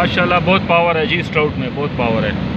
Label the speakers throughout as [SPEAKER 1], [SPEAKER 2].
[SPEAKER 1] माशाल्लाह बहुत पावर है जी, इस ट्राउट में बहुत पावर है।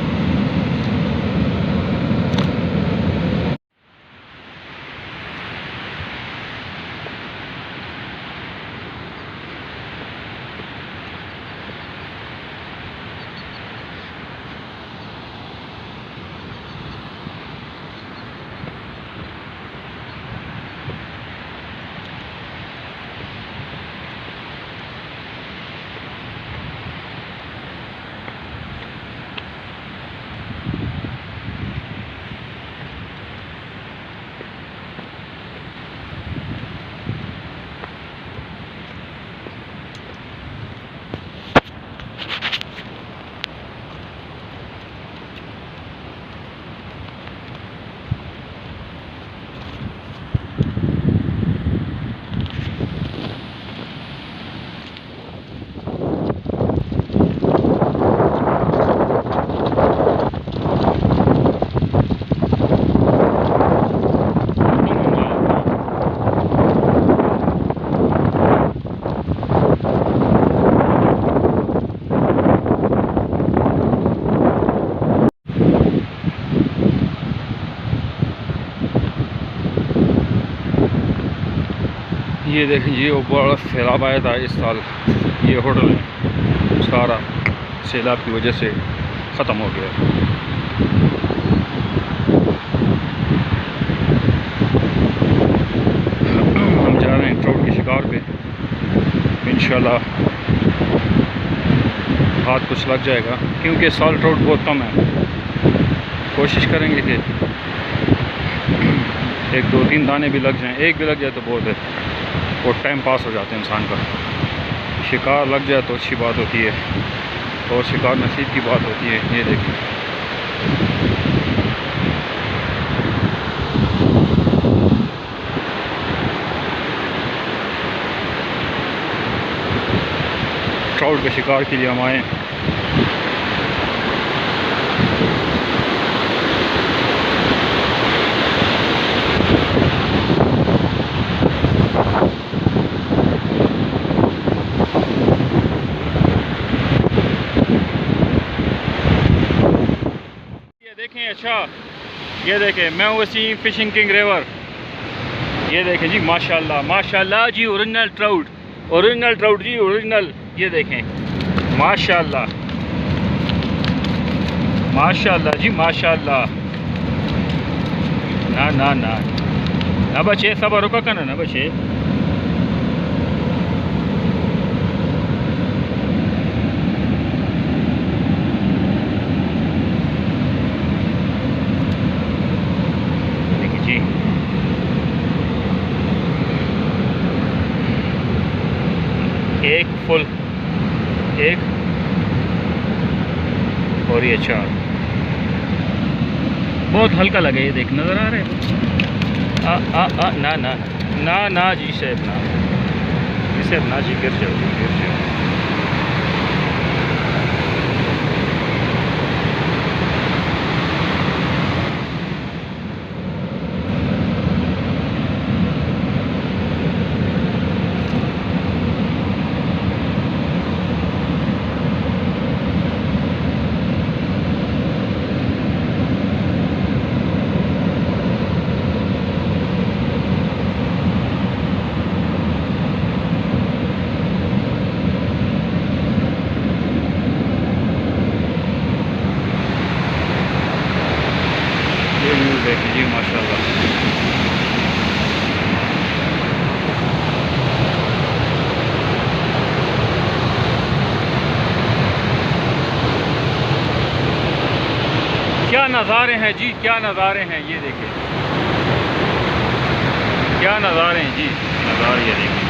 [SPEAKER 1] ये देखें जी, वो बड़ा सैलाब आया था इस साल। ये होटल है सारा सैलाब की वजह से ख़त्म हो गया। हम जा रहे हैं ट्राउट के शिकार पे, इंशाल्लाह हाथ कुछ लग जाएगा, क्योंकि इस साल ट्राउट बहुत कम है। कोशिश करेंगे कि 1, 2, 3 दाने भी लग जाएं, एक भी लग जाए तो बहुत है, और टाइम पास हो जाता है इंसान का। शिकार लग जाए तो अच्छी बात होती है, और शिकार नसीब की बात होती है। ये देखिए ट्राउट के शिकार के लिए हम आए। अच्छा, ये देखें मैं वसीम फिशिंग किंग रिवर। ये देखें जी, माशाल्लाह माशाल्लाह जी, ओरिजिनल ट्राउट जी, ओरिजिनल। ये देखें माशाल्लाह माशाल्लाह जी, माशाल्लाह। ना ना ना ना बचे, सब रुका करना ना बचे। एक फुल, एक और ये 4, बहुत हल्का लगे। ये देख, नज़र आ रहे हैं। ना ना ना ना जी साहब, ना जी साहब, ना जी, गिर जाओ, गिर जाओ। देखिए जी, माशाल्लाह। क्या नज़ारे हैं जी, क्या नज़ारे हैं। ये देखिए क्या नज़ारे हैं जी, नज़ारे ये देखिए।